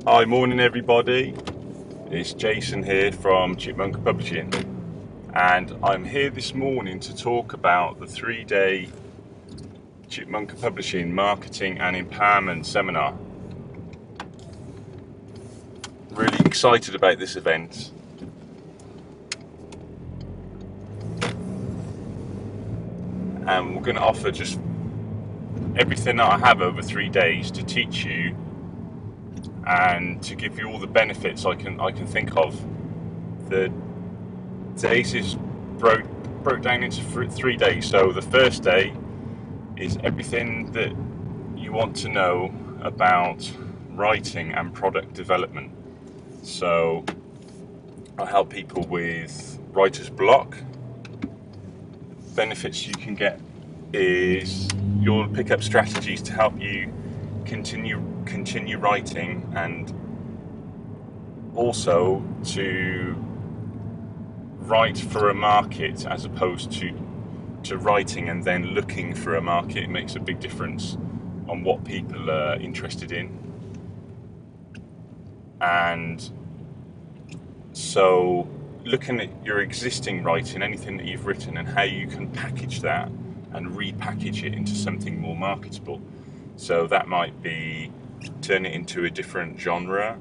Hi, morning everybody. It's Jason here from Chipmunkapublishing, and I'm here this morning to talk about the 3-day Chipmunkapublishing Marketing and Empowerment Seminar. Really excited about this event. And we're going to offer just everything that I have over 3 days to teach you and to give you all the benefits I can think of. The days is broke down into 3 days. So the first day is everything that you want to know about writing and product development. So I help people with writer's block. Benefits you can get is you'll pick up strategies to help you continue writing, and also to write for a market as opposed to writing and then looking for a market. It makes a big difference on what people are interested in. And so looking at your existing writing, anything that you've written, and how you can package that and repackage it into something more marketable. So that might be turn it into a different genre,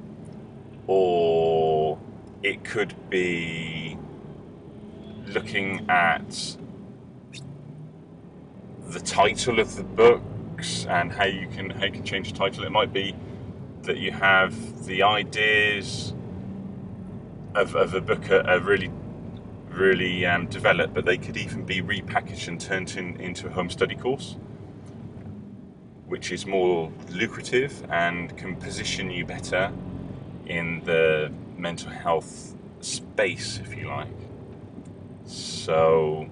or it could be looking at the title of the books and how you can change the title. It might be that you have the ideas of a book are really developed, but they could even be repackaged and turned into a home study course, which is more lucrative and can position you better in the mental health space, if you like. So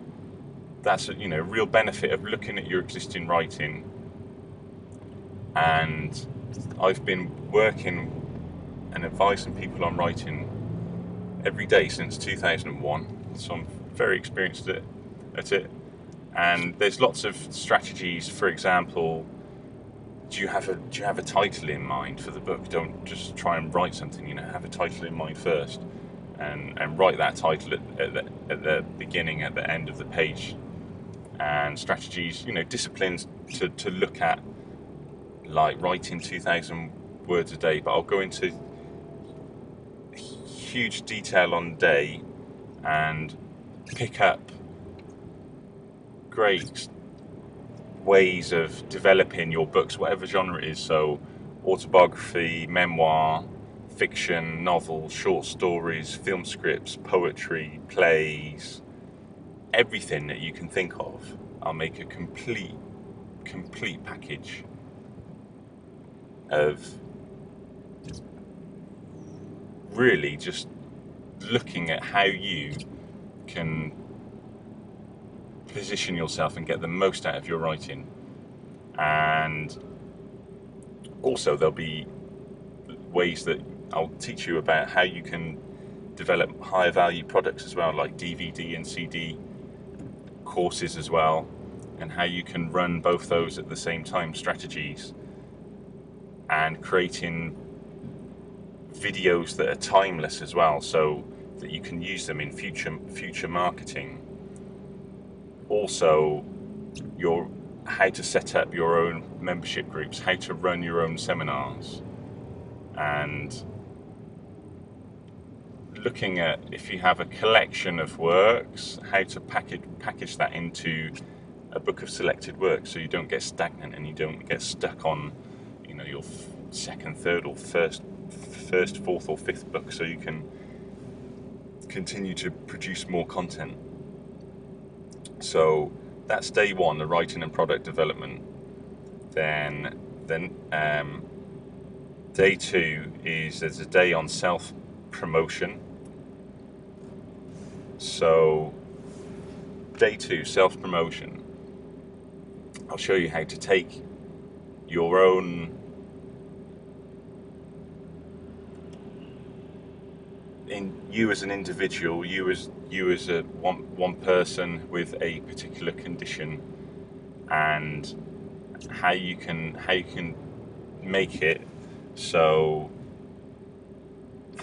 that's a real benefit of looking at your existing writing. And I've been working and advising people on writing every day since 2001, so I'm very experienced at it. And there's lots of strategies. For example, do you have a title in mind for the book? Don't just try and write something. Have a title in mind first, and write that title at the beginning, at the end of the page. And strategies, disciplines to look at, like writing 2,000 words a day. But I'll go into huge detail on the day and pick up great ways of developing your books, whatever genre it is. So autobiography, memoir, fiction, novel, short stories, film scripts, poetry, plays, everything that you can think of. I'll make a complete package of really just looking at how you can position yourself and get the most out of your writing. And also there'll be ways that I'll teach you about how you can develop higher value products as well, like DVD and CD courses as well, and how you can run both those at the same time, strategies, and creating videos that are timeless as well, so that you can use them in future marketing. Also, how to set up your own membership groups, how to run your own seminars, and looking at, if you have a collection of works, how to package that into a book of selected works, so you don't get stagnant and you don't get stuck on your second, third, or first, fourth, or fifth book, so you can continue to produce more content. So that's day one, the writing and product development. Then day two is there's a day on self-promotion. So day two, self-promotion. I'll show you how to take your own you as an individual, you as a one person with a particular condition, and how you can make it so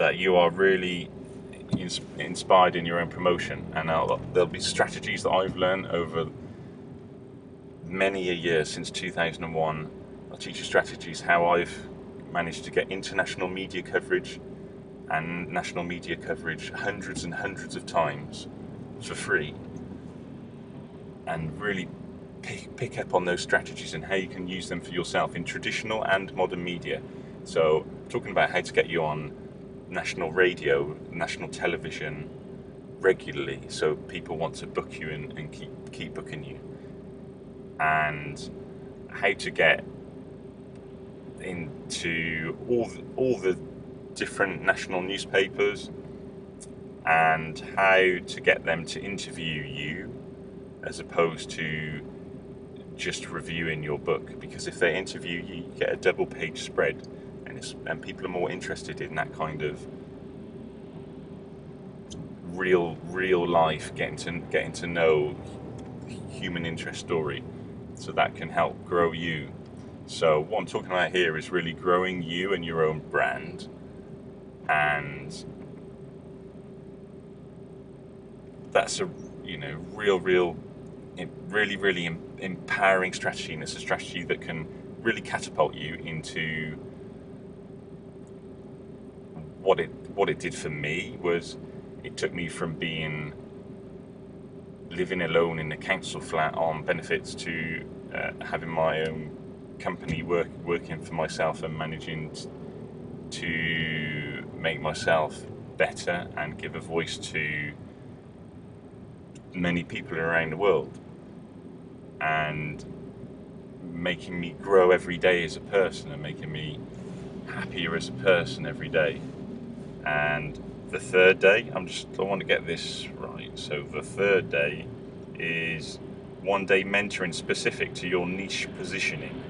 that you are really inspired in your own promotion. And there'll be strategies that I've learned over many a year since 2001. I'll teach you strategies how I've managed to get international media coverage and national media coverage hundreds and hundreds of times for free, and really pick up on those strategies and how you can use them for yourself in traditional and modern media. So talking about how to get you on national radio, national television regularly, so people want to book you and keep booking you, and how to get into all the different national newspapers, and how to get them to interview you as opposed to just reviewing your book. Because if they interview you, you get a double page spread, and people are more interested in that kind of real life, getting to know human interest story. So that can help grow you. So what I'm talking about here is really growing you and your own brand, and that's a really empowering strategy, and it's a strategy that can really catapult you into what it did for me. Was it took me from living alone in a council flat on benefits to having my own company, working for myself and managing to make myself better and give a voice to many people around the world, and making me grow every day as a person and making me happier as a person every day. And the third day, I want to get this right. So the third day is one day mentoring specific to your niche positioning.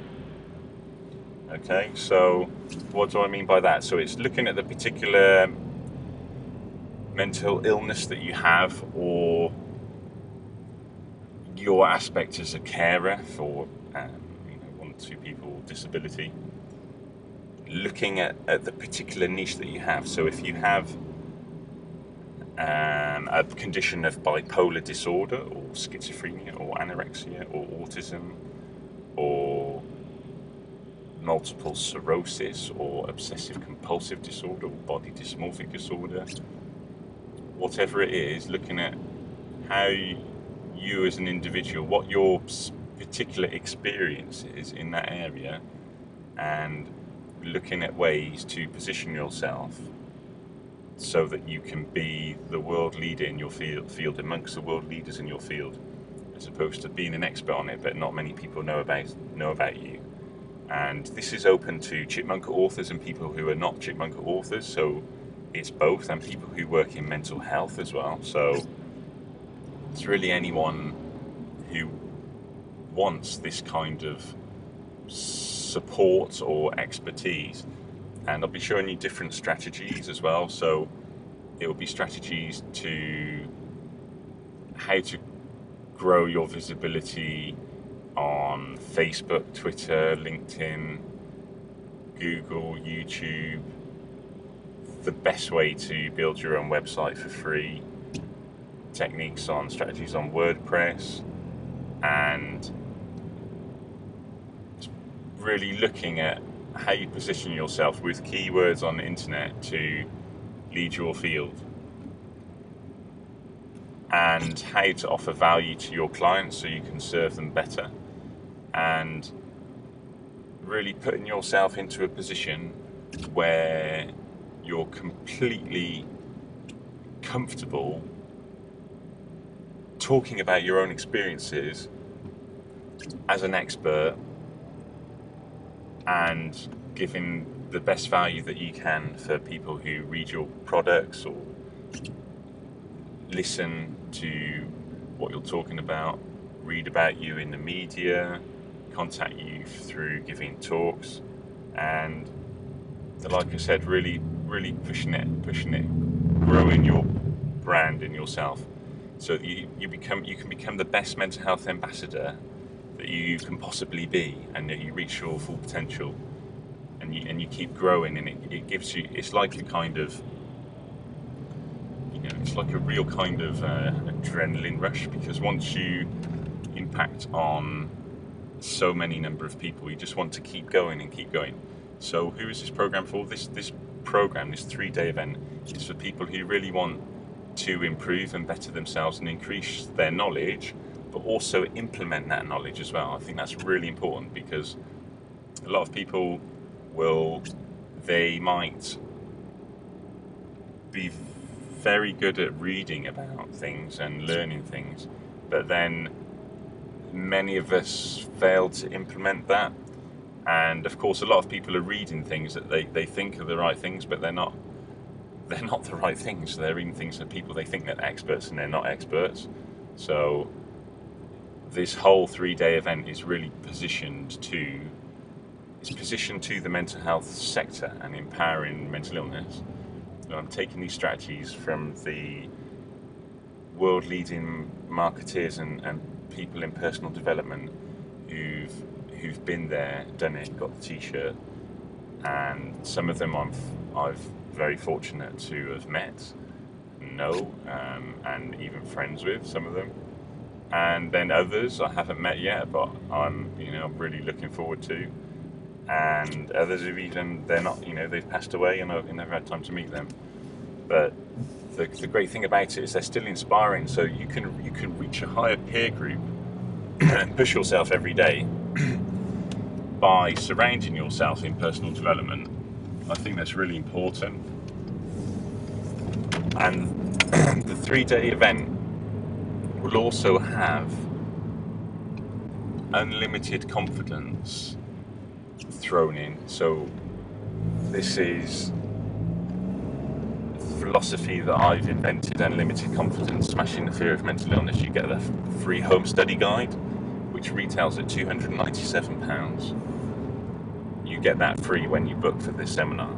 Okay, so what do I mean by that? So it's looking at the particular mental illness that you have, or your aspect as a carer for one or two people with disability. Looking at the particular niche that you have. So if you have a condition of bipolar disorder, or schizophrenia, or anorexia, or autism, or multiple sclerosis, or obsessive compulsive disorder, or body dysmorphic disorder, whatever it is, looking at how you as an individual, what your particular experience is in that area, and looking at ways to position yourself so that you can be the world leader in your field amongst the world leaders in your field, as opposed to being an expert on it but not many people know about you. And this is open to Chipmunka authors and people who are not Chipmunka authors, so it's both, and people who work in mental health as well. So it's really anyone who wants this kind of support or expertise. And I'll be showing you different strategies as well. So it will be strategies to how to grow your visibility on Facebook, Twitter, LinkedIn, Google, YouTube, the best way to build your own website for free, techniques on strategies on WordPress, and really looking at how you position yourself with keywords on the internet to lead your field, and how to offer value to your clients so you can serve them better, and really putting yourself into a position where you're completely comfortable talking about your own experiences as an expert and giving the best value that you can for people who read your products or listen to what you're talking about, read about you in the media, contact you through giving talks, and like I said, really pushing it, growing your brand in yourself, so that you can become the best mental health ambassador that you can possibly be, and that you reach your full potential, and you keep growing, and it gives you, it's like a kind of it's like a real kind of adrenaline rush, because once you impact on so many number of people, you just want to keep going and keep going. So who is this program for? This program, this 3-day event, is for people who really want to improve and better themselves and increase their knowledge, but also implement that knowledge as well. I think that's really important, because a lot of people they might be very good at reading about things and learning things, but then many of us fail to implement that. And of course, a lot of people are reading things that they think are the right things, but they're not the right things. They're reading things that people, they think they're experts, and they're not experts. So this whole 3-day event is really positioned to the mental health sector and empowering mental illness. So I'm taking these strategies from the world leading marketeers and people in personal development who've been there, done it, got the t-shirt, and some of them I've very fortunate to have met, and even friends with some of them, and then others I haven't met yet, but I'm really looking forward to, and others who've they're not, they've passed away and I've never had time to meet them. But the great thing about it is they're still inspiring, so you can reach a higher peer group and push yourself every day by surrounding yourself in personal development. I think that's really important. And the 3-day event will also have unlimited confidence thrown in. So this is philosophy that I've invented, unlimited confidence, smashing the fear of mental illness. You get a free home study guide, which retails at £297. You get that free when you book for this seminar,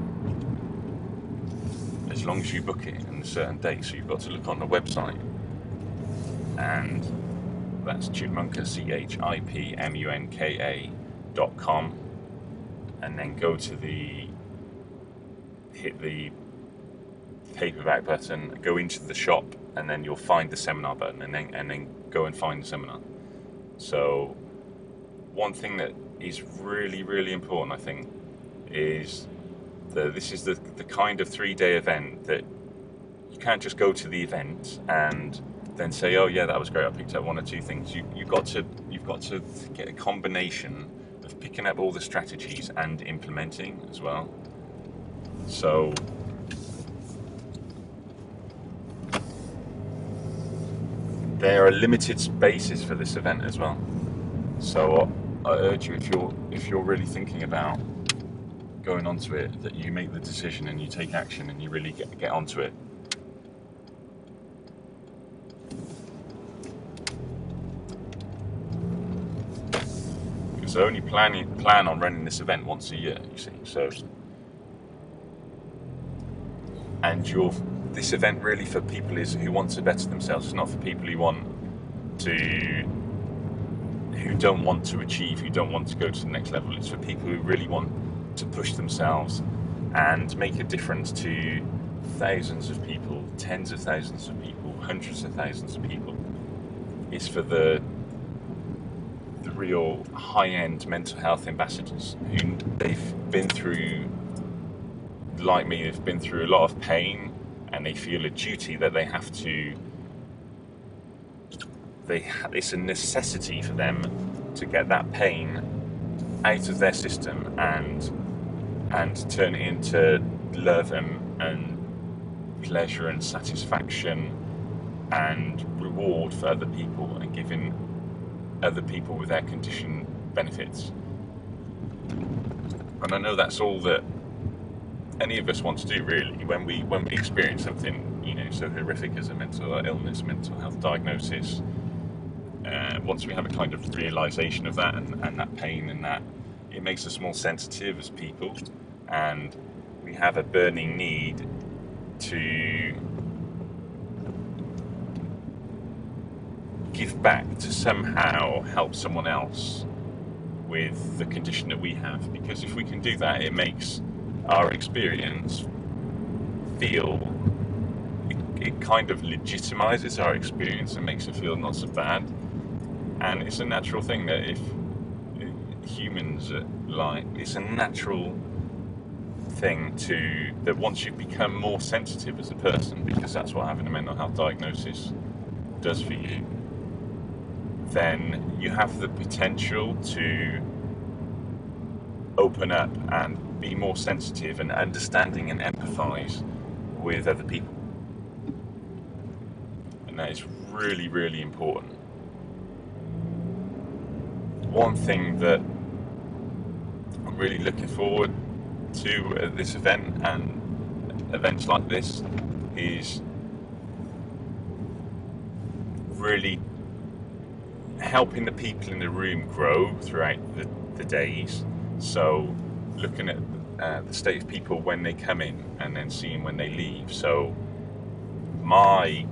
as long as you book it in a certain date. So you've got to look on the website, and that's Chipmunka, CHIPMUNKA.com, and then go to hit the paperback button, go into the shop, and then you'll find the seminar button, and then go and find the seminar. So one thing that is really, really important, I think, is this is the kind of 3-day event that you can't just go to the event and then say, oh yeah, that was great, I picked up 1 or 2 things. You've got to get a combination of picking up all the strategies and implementing as well. So there are limited spaces for this event as well. So I urge you, if you're really thinking about going onto it, that you make the decision and you take action and you really get onto it. Because I only plan on running this event once a year, you see. So, and this event really for people who want to better themselves. It's not for people who don't want to achieve, who don't want to go to the next level. It's for people who really want to push themselves and make a difference to thousands of people, tens of thousands of people, hundreds of thousands of people. It's for the real high-end mental health ambassadors who they've been through, like me, they've been through a lot of pain, and they feel a duty that they have to. It's a necessity for them to get that pain out of their system and turn it into love and pleasure and satisfaction and reward for other people, and giving other people with their condition benefits. And I know that's all that any of us want to do, really, when we experience something so horrific as a mental illness, mental health diagnosis. Once we have a kind of realization of that and that pain, and that it makes us more sensitive as people, and we have a burning need to give back, to somehow help someone else with the condition that we have. Because if we can do that, it makes our experience feel, it kind of legitimizes our experience and makes it feel not so bad. And it's a natural thing that if humans like, it's a natural thing that once you become more sensitive as a person, because that's what having a mental health diagnosis does for you, then you have the potential to open up and be more sensitive and understanding and empathize with other people. And that is really, really important. One thing that I'm really looking forward to at this event and events like this is really helping the people in the room grow throughout the days. So looking at the state of people when they come in and then seeing when they leave. So my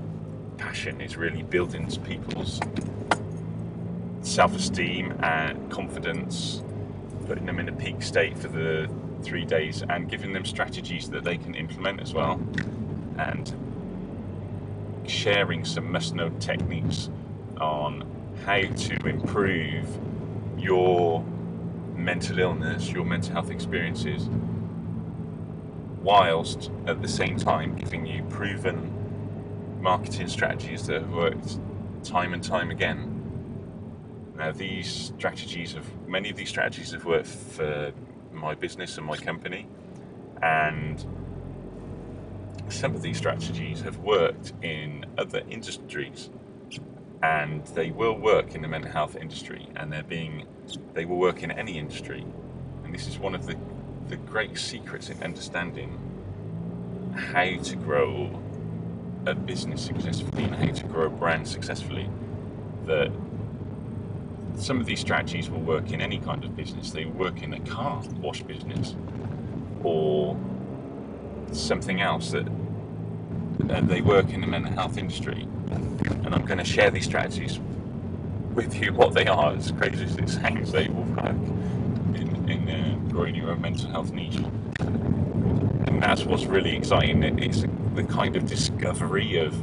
passion is really building people's self-esteem and confidence, putting them in a peak state for the 3 days and giving them strategies that they can implement as well, and sharing some must-know techniques on how to improve your mental illness, your mental health experiences, whilst at the same time giving you proven marketing strategies that have worked time and time again. Now, many of these strategies have worked for my business and my company, and some of these strategies have worked in other industries, and they will work in the mental health industry, and they will work in any industry. And this is one of the great secrets in understanding how to grow a business successfully and how to grow a brand successfully, that some of these strategies will work in any kind of business. They work in a car wash business or something else, that they work in the mental health industry. And I'm going to share these strategies with you, what they are. As crazy as it sounds, they will work in growing your own mental health niche. And that's what's really exciting. It's the kind of discovery of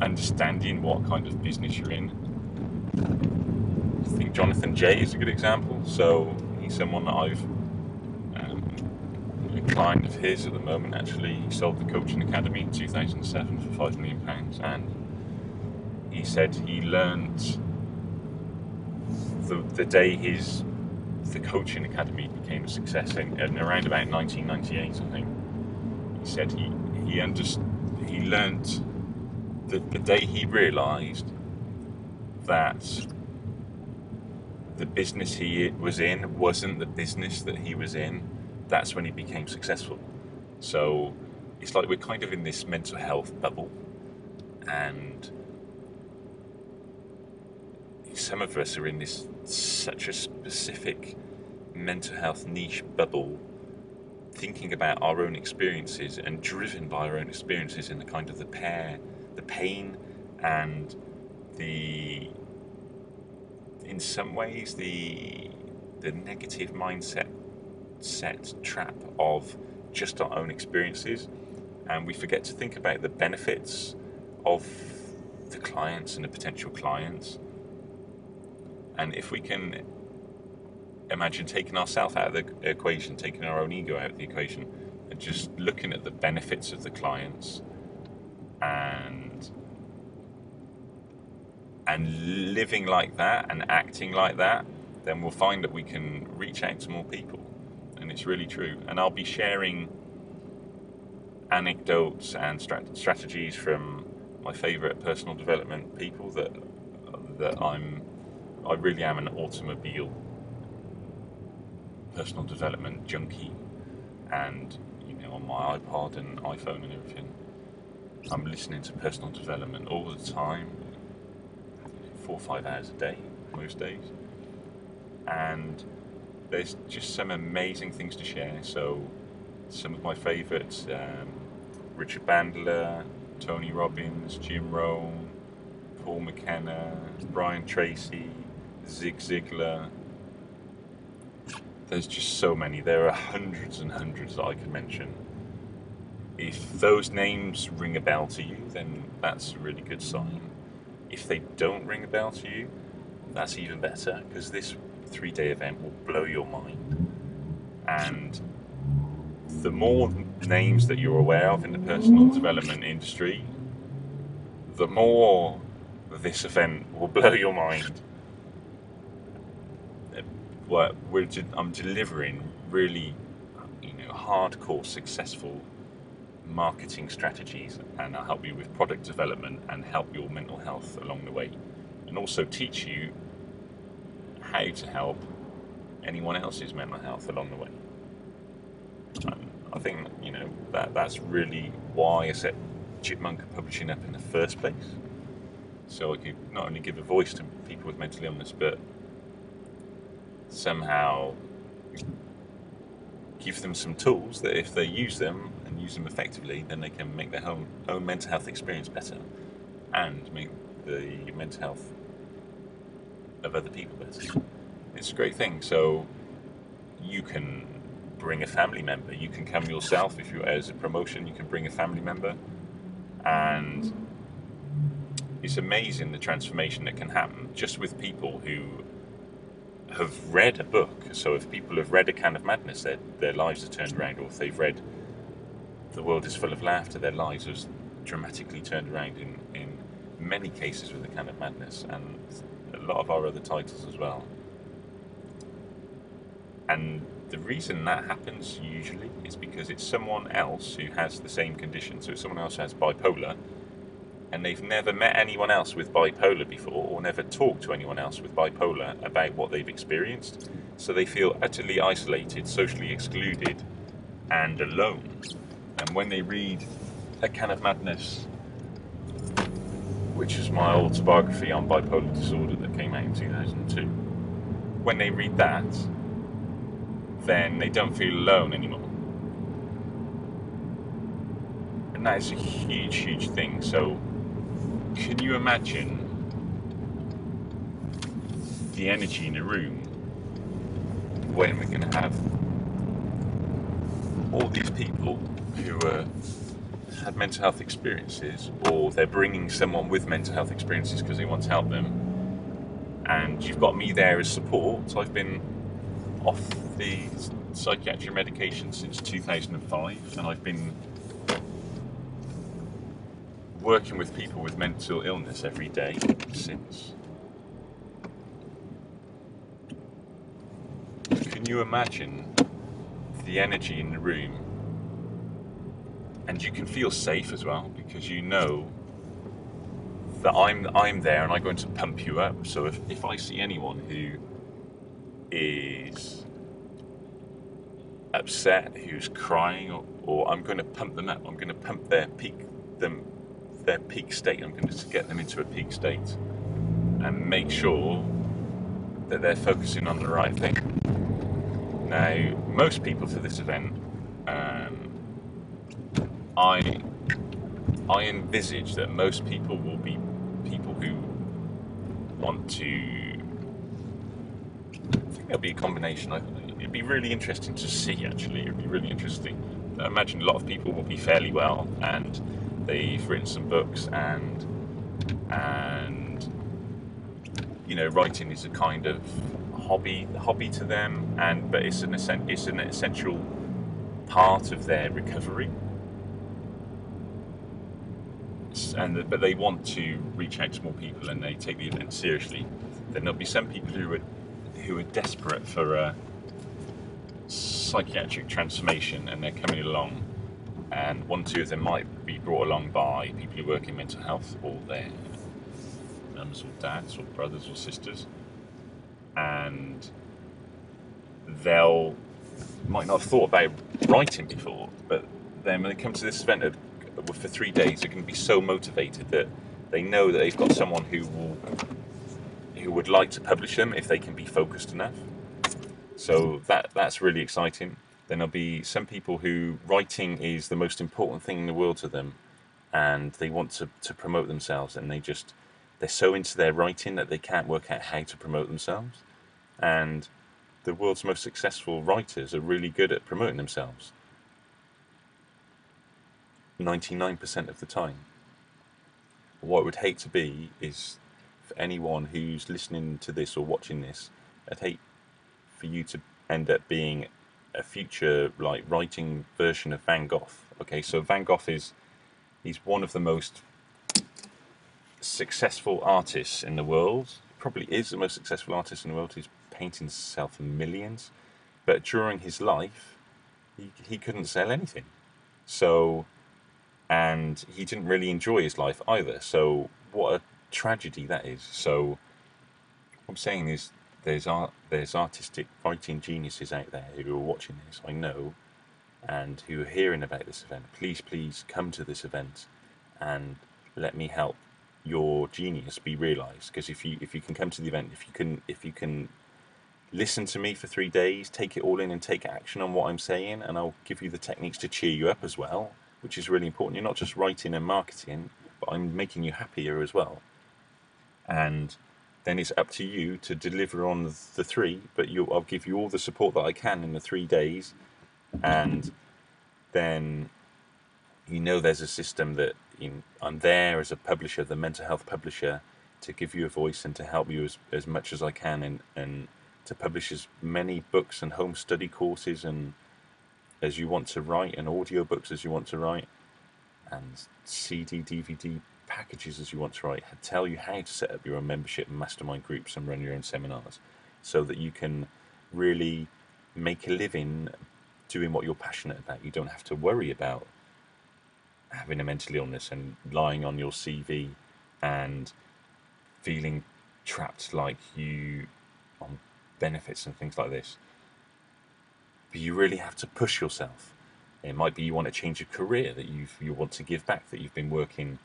understanding what kind of business you're in. I think Jonathan J is a good example. So he's someone that I've a client of his at the moment. Actually, he sold the Coaching Academy in 2007 for £5 million, and he said he learned the day the Coaching Academy became a success in around about 1998, I think. He said he learned the day he realised that the business he was in wasn't the business that he was in. That's when he became successful. So it's like we're kind of in this mental health bubble, and some of us are in this such a specific mental health niche bubble, thinking about our own experiences and driven by our own experiences in the kind of the pain and in some ways the negative mindset trap of just our own experiences, and we forget to think about the benefits of the clients and the potential clients. And if we can imagine taking ourselves out of the equation, taking our own ego out of the equation, and just looking at the benefits of the clients and living like that and acting like that, then we'll find that we can reach out to more people. And it's really true. And I'll be sharing anecdotes and strategies from my favourite personal development people that I really am an automobile personal development junkie, and on my iPod and iPhone and everything, I'm listening to personal development all the time, 4 or 5 hours a day most days, and there's just some amazing things to share. So some of my favourites, Richard Bandler, Tony Robbins, Jim Rohn, Paul McKenna, Brian Tracy, Zig Ziglar. There's just so many. There are hundreds and hundreds that I could mention. If those names ring a bell to you, then that's a really good sign. If they don't ring a bell to you, that's even better, because this 3-day event will blow your mind. And the more names that you're aware of in the personal development industry, the more this event will blow your mind. I'm delivering really, hardcore, successful marketing strategies, and I'll help you with product development and help your mental health along the way, and also teach you how to help anyone else's mental health along the way. And I think that's really why I set Chipmunka Publishing up in the first place, so I could not only give a voice to people with mental illness, but somehow give them some tools that if they use them and use them effectively, then they can make their own mental health experience better and make the mental health of other people better. It's a great thing. So you can bring a family member. You can come yourself. If you're as a promotion, you can bring a family member, and it's amazing the transformation that can happen just with people who have read a book. So if people have read A Can of Madness, their lives are turned around, or if they've read The World is Full of Laughter, their lives are dramatically turned around in many cases with A Can of Madness, and a lot of our other titles as well. And the reason that happens usually is because it's someone else who has the same condition. So it's someone else who has bipolar, and they've never met anyone else with bipolar before, or never talked to anyone else with bipolar about what they've experienced. So they feel utterly isolated, socially excluded, and alone. And when they read A Can of Madness, which is my autobiography on bipolar disorder that came out in 2002, when they read that, then they don't feel alone anymore. And that is a huge, huge thing. So can you imagine the energy in a room when we're going to have all these people who had mental health experiences, or they're bringing someone with mental health experiences because they want to help them, and you've got me there as support. I've been off the psychiatric medication since 2005, and I've been working with people with mental illness every day since. Can you imagine the energy in the room? And you can feel safe as well, because you know that I'm there and I'm going to pump you up. So if I see anyone who is upset, who's crying, or I'm going to pump them up, I'm going to pump their peak state, I'm going to get them into a peak state and make sure that they're focusing on the right thing. Now, most people for this event, I envisage that most people will be people who want to. I think there'll be a combination. It'd be really interesting to see. Actually, it'd be really interesting. I imagine a lot of people will be fairly well, and they've written some books, and writing is a kind of hobby to them, but it's an essential part of their recovery. But they want to reach out to more people, and they take the event seriously. Then there'll be some people who are desperate for a psychiatric transformation, and they're coming along, and 1-2 of them might be brought along by people who work in mental health, or their mums or dads or brothers or sisters, and they'll might not have thought about writing before, but then when they come to this event for 3 days, they're going to be so motivated that they know that they've got someone who would like to publish them if they can be focused enough. So that's really exciting. Then there'll be some people who writing is the most important thing in the world to them, and they want to promote themselves, and they're so into their writing that they can't work out how to promote themselves. And the world's most successful writers are really good at promoting themselves. 99% of the time. What I would hate to be is, for anyone who's listening to this or watching this, I'd hate for you to end up being a future like writing version of Van Gogh. Okay, so Van Gogh he's one of the most successful artists in the world. Probably is the most successful artist in the world. He's painting himself for millions, but during his life, he couldn't sell anything. So, and he didn't really enjoy his life either. So, what a tragedy that is. So, what I'm saying is, there's artistic writing geniuses out there who are watching this, I know, and who are hearing about this event. Please come to this event and let me help your genius be realized. Because if you can come to the event, if you can listen to me for 3 days, take it all in and take action on what I'm saying, and I'll give you the techniques to cheer you up as well, which is really important. You're not just writing and marketing, but I'm making you happier as well. And then it's up to you to deliver on the three, but I'll give you all the support that I can in the 3 days, and then there's a system that I'm there as a publisher, the mental health publisher, to give you a voice and to help you as much as I can, and to publish as many books and home study courses and as you want to write, and audio books as you want to write, and CD, DVD packages as you want to write. Tell you how to set up your own membership and mastermind groups and run your own seminars, so that you can really make a living doing what you're passionate about. You don't have to worry about having a mental illness and lying on your CV and feeling trapped like you on benefits and things like this. But you really have to push yourself. It might be you want to change your career, that you want to give back, that you've been working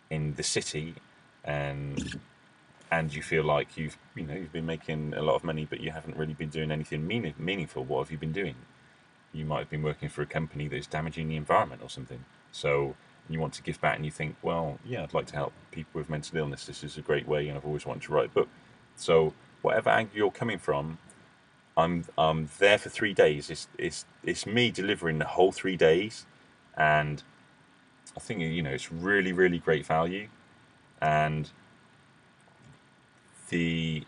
in the city and you feel like you've been making a lot of money, but you haven't really been doing anything meaningful. What have you been doing? You might have been working for a company that's damaging the environment or something. So you want to give back, and you think, well, yeah, I'd like to help people with mental illness. This is a great way, and I've always wanted to write a book. So whatever angle you're coming from, I'm there for 3 days. It's me delivering the whole 3 days, and I think it's really, really great value. And the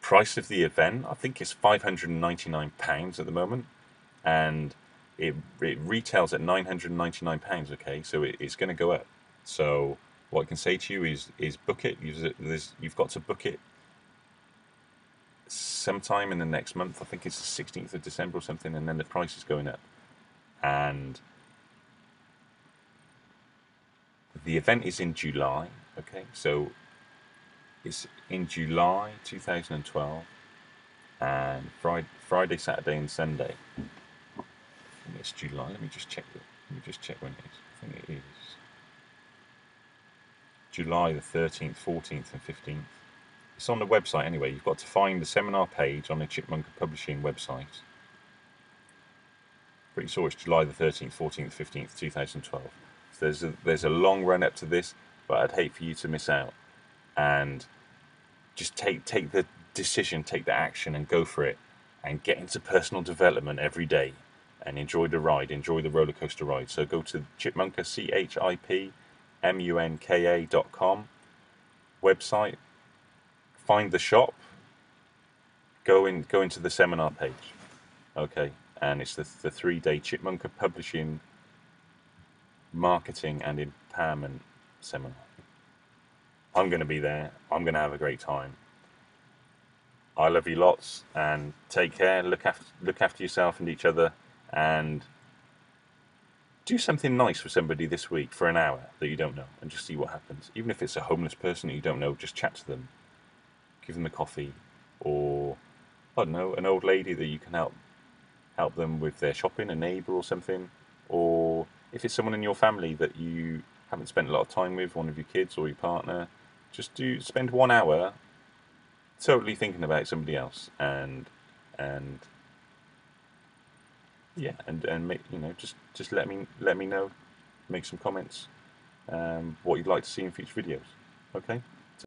price of the event, I think, is £599 at the moment, and it retails at £999. Okay, so it's going to go up. So what I can say to you is book it. You've got to book it sometime in the next month. I think it's the 16th of December or something, and then the price is going up. And the event is in July. Okay, so it's in July 2012, and Friday, Saturday, and Sunday. I think it's July. Let me just check when it is. I think it is July the 13th, 14th, and 15th. It's on the website anyway. You've got to find the seminar page on the Chipmunkapublishing website. Pretty sure it's July the 13th, 14th, 15th, 2012. So there's a long run up to this, but I'd hate for you to miss out. And just take the decision, take the action, and go for it, and get into personal development every day, and enjoy the ride, enjoy the roller coaster ride. So go to Chipmunka, CHIPMUNKA.com website, find the shop, go into the seminar page. Okay, and it's the 3-day Chipmunka Publishing Marketing and Empowerment Seminar. I'm going to be there. I'm going to have a great time. I love you lots, and take care. Look after yourself and each other, and do something nice for somebody this week for an hour that you don't know, and just see what happens. Even if it's a homeless person that you don't know, just chat to them, give them a coffee, or I don't know, an old lady that you can help them with their shopping, a neighbour or something. Or if it's someone in your family that you haven't spent a lot of time with, one of your kids or your partner, just spend 1 hour totally thinking about somebody else, and yeah, and make, just let me know, make some comments, what you'd like to see in future videos. Okay.